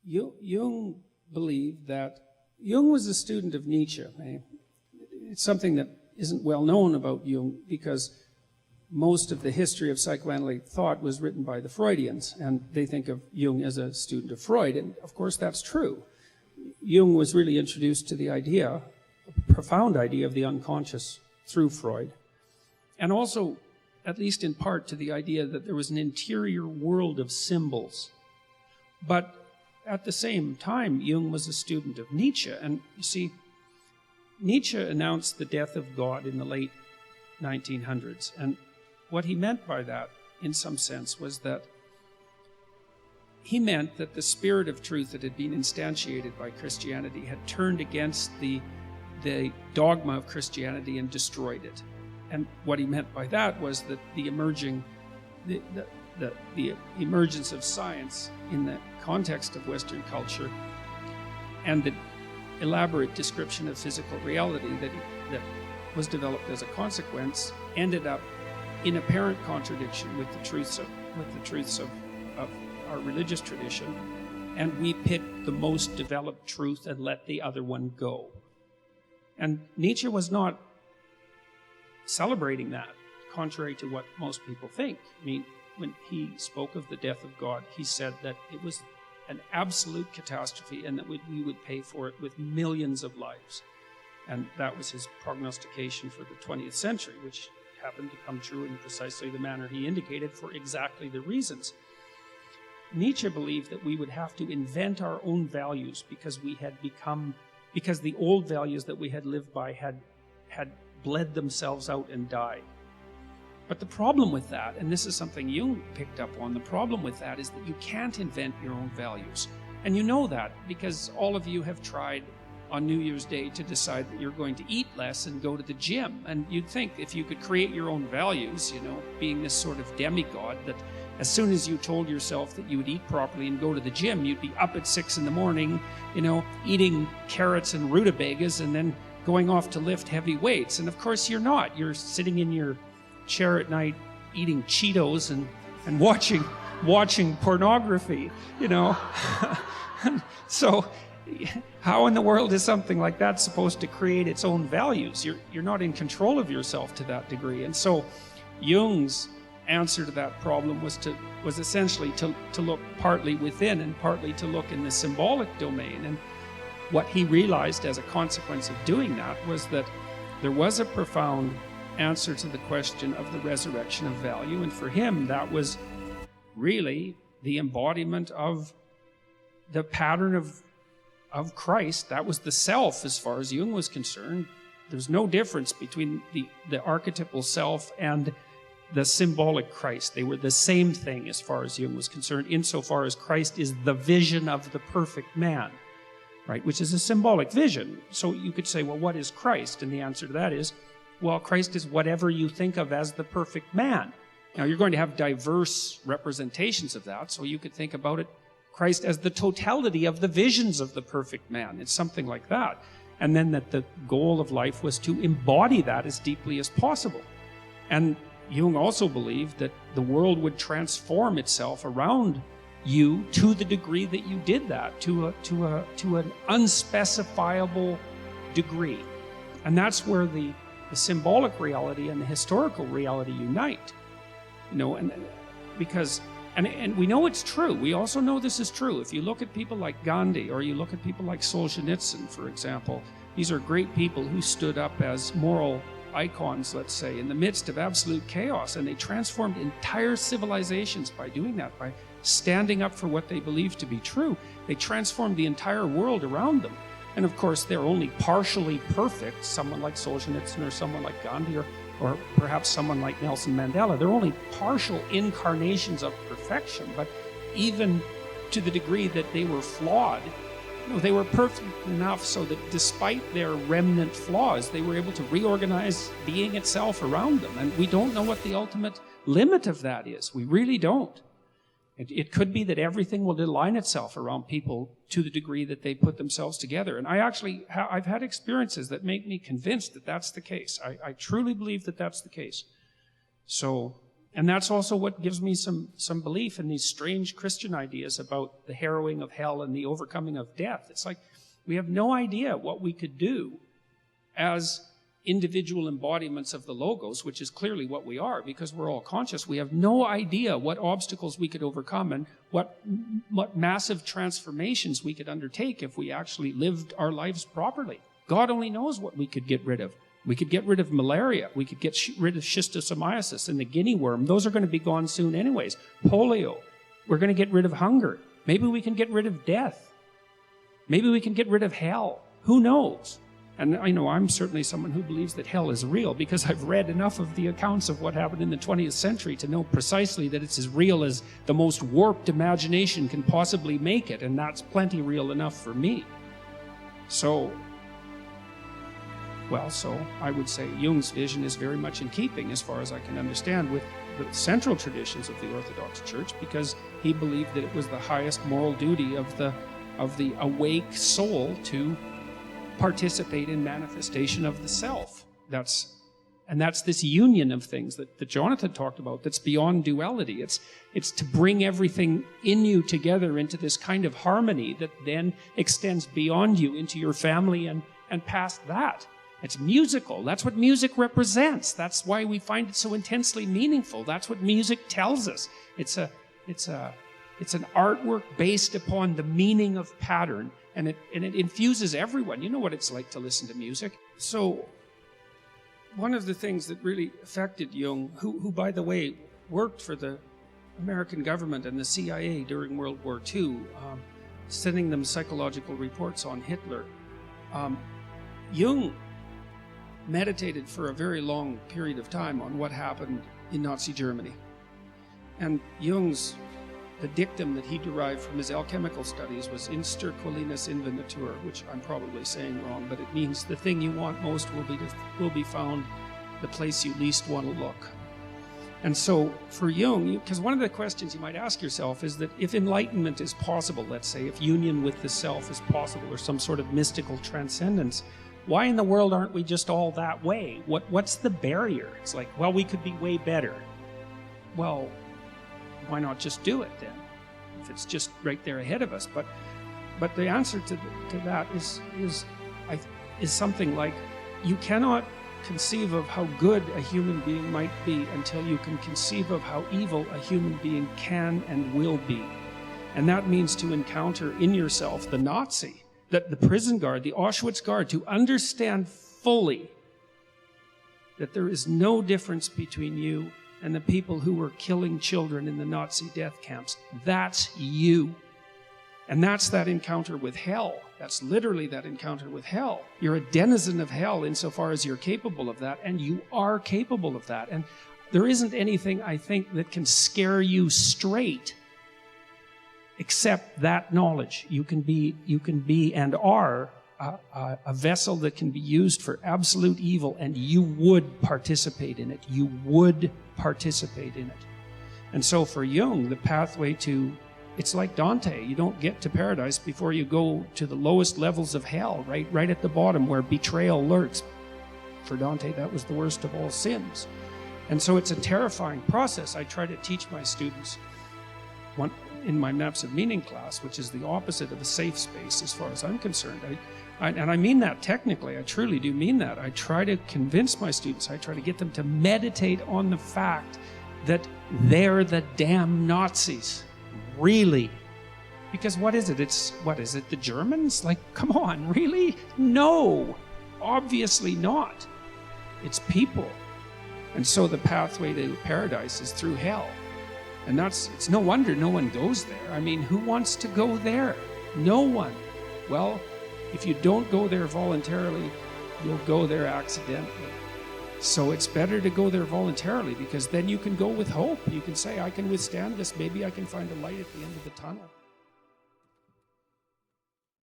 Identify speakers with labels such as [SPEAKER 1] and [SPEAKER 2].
[SPEAKER 1] Jung believed that Jung was a student of Nietzsche. It's something that isn't well known about Jung because most of the history of psychoanalytic thought was written by the Freudians, and they think of Jung as a student of Freud, and of course that's true. Jung was really introduced to the idea, a profound idea of the unconscious through Freud, and also, at least in part, to the idea that there was an interior world of symbols. But at the same time, Jung was a student of Nietzsche, and you see, Nietzsche announced the death of God in the late 1900s, and what he meant by that, in some sense, was that he meant that the spirit of truth that had been instantiated by Christianity had turned against the dogma of Christianity and destroyed it. And what he meant by that was that the emergence of science in the context of Western culture and the elaborate description of physical reality that was developed as a consequence ended up in apparent contradiction with the truths of our religious tradition, and we picked the most developed truth and let the other one go. And Nietzsche was not celebrating that, contrary to what most people think. I mean, when he spoke of the death of God, he said that it was an absolute catastrophe and that we would pay for it with millions of lives. And that was his prognostication for the 20th century, which happened to come true in precisely the manner he indicated for exactly the reasons. Nietzsche believed that we would have to invent our own values because the old values that we had lived by had bled themselves out and died. But the problem with that, and this is something Jung picked up on, the problem with that is that you can't invent your own values. And you know that because all of you have tried on New Year's Day to decide that you're going to eat less and go to the gym. And you'd think if you could create your own values, being this sort of demigod, that as soon as you told yourself that you would eat properly and go to the gym, you'd be up at 6 a.m, eating carrots and rutabagas and then going off to lift heavy weights. And of course you're not. You're sitting in your chair at night eating Cheetos and watching pornography, So how in the world is something like that supposed to create its own values? You're not in control of yourself to that degree. And so Jung's answer to that problem was essentially to look partly within and partly to look in the symbolic domain. And what he realized as a consequence of doing that was that there was a profound answer to the question of the resurrection of value. And for him, that was really the embodiment of the pattern of Christ. That was the self as far as Jung was concerned. There's no difference between the archetypal self and the symbolic Christ. They were the same thing as far as Jung was concerned, insofar as Christ is the vision of the perfect man, right? Which is a symbolic vision. So you could say, well, what is Christ? And the answer to that is, well, Christ is whatever you think of as the perfect man. Now, you're going to have diverse representations of that, so you could think about it, Christ as the totality of the visions of the perfect man. It's something like that. And then that the goal of life was to embody that as deeply as possible. And Jung also believed that the world would transform itself around you to the degree that you did that, to an unspecifiable degree. And that's where the symbolic reality and the historical reality unite. And we know it's true. We also know this is true. If you look at people like Gandhi, or you look at people like Solzhenitsyn, for example, these are great people who stood up as moral icons, let's say, in the midst of absolute chaos, and they transformed entire civilizations by doing that, by standing up for what they believed to be true. They transformed the entire world around them. And of course, they're only partially perfect, someone like Solzhenitsyn or someone like Gandhi, or perhaps someone like Nelson Mandela. They're only partial incarnations of perfection, but even to the degree that they were flawed, they were perfect enough so that despite their remnant flaws, they were able to reorganize being itself around them. And we don't know what the ultimate limit of that is. We really don't. It could be that everything will align itself around people to the degree that they put themselves together. And I've had experiences that make me convinced that that's the case. I truly believe that that's the case. So And that's also what gives me some belief in these strange Christian ideas about the harrowing of hell and the overcoming of death. It's like we have no idea what we could do as individual embodiments of the Logos, which is clearly what we are because we're all conscious. We have no idea what obstacles we could overcome and what massive transformations we could undertake if we actually lived our lives properly. God only knows what we could get rid of. We could get rid of malaria. We could get rid of schistosomiasis and the guinea worm. Those are going to be gone soon anyways. Polio. We're going to get rid of hunger. Maybe we can get rid of death. Maybe we can get rid of hell. Who knows? And I know I'm certainly someone who believes that hell is real because I've read enough of the accounts of what happened in the 20th century to know precisely that it's as real as the most warped imagination can possibly make it. And that's plenty real enough for me. So I would say Jung's vision is very much in keeping, as far as I can understand, with the central traditions of the Orthodox Church, because he believed that it was the highest moral duty of the awake soul to participate in manifestation of the self. That's this union of things that Jonathan talked about, that's beyond duality. It's to bring everything in you together into this kind of harmony that then extends beyond you into your family and past that. It's musical. That's what music represents. That's why we find it so intensely meaningful. That's what music tells us. It's an artwork based upon the meaning of pattern, and it infuses everyone. You know what it's like to listen to music. So one of the things that really affected Jung, who by the way worked for the American government and the CIA during World War II, sending them psychological reports on Hitler, Jung meditated for a very long period of time on what happened in Nazi Germany. And the dictum that he derived from his alchemical studies was inster qualinus invenatur, which I'm probably saying wrong, but it means the thing you want most will be found the place you least want to look. And so for Jung, because one of the questions you might ask yourself is that if enlightenment is possible, let's say, if union with the self is possible, or some sort of mystical transcendence, why in the world aren't we just all that way? What's the barrier? It's like, well, we could be way better. Well, why not just do it then? If it's just right there ahead of us. But the answer to that is something like, you cannot conceive of how good a human being might be until you can conceive of how evil a human being can and will be. And that means to encounter in yourself the Nazi, that the prison guard, the Auschwitz guard, to understand fully that there is no difference between you and the people who were killing children in the Nazi death camps. That's you. And that's that encounter with hell. That's literally that encounter with hell. You're a denizen of hell insofar as you're capable of that, and you are capable of that. And there isn't anything, I think, that can scare you straight except that knowledge. You can be and are a vessel that can be used for absolute evil, and you would participate in it. You would participate in it. And so for Jung, the pathway to, it's like Dante. You don't get to paradise before you go to the lowest levels of hell, right at the bottom where betrayal lurks. For Dante, that was the worst of all sins. And so it's a terrifying process. I try to teach my students in my Maps of Meaning class, which is the opposite of a safe space as far as I'm concerned. And I mean that technically. I truly do mean that. I try to convince my students, I try to get them to meditate on the fact that they're the damn Nazis. Really. Because what is it? The Germans? Like, come on, really? No, obviously not. It's people. And so the pathway to paradise is through hell. And it's no wonder no one goes there. I mean, who wants to go there? No one. Well, if you don't go there voluntarily, you'll go there accidentally. So it's better to go there voluntarily, because then you can go with hope. You can say, I can withstand this. Maybe I can find a light at the end of the tunnel.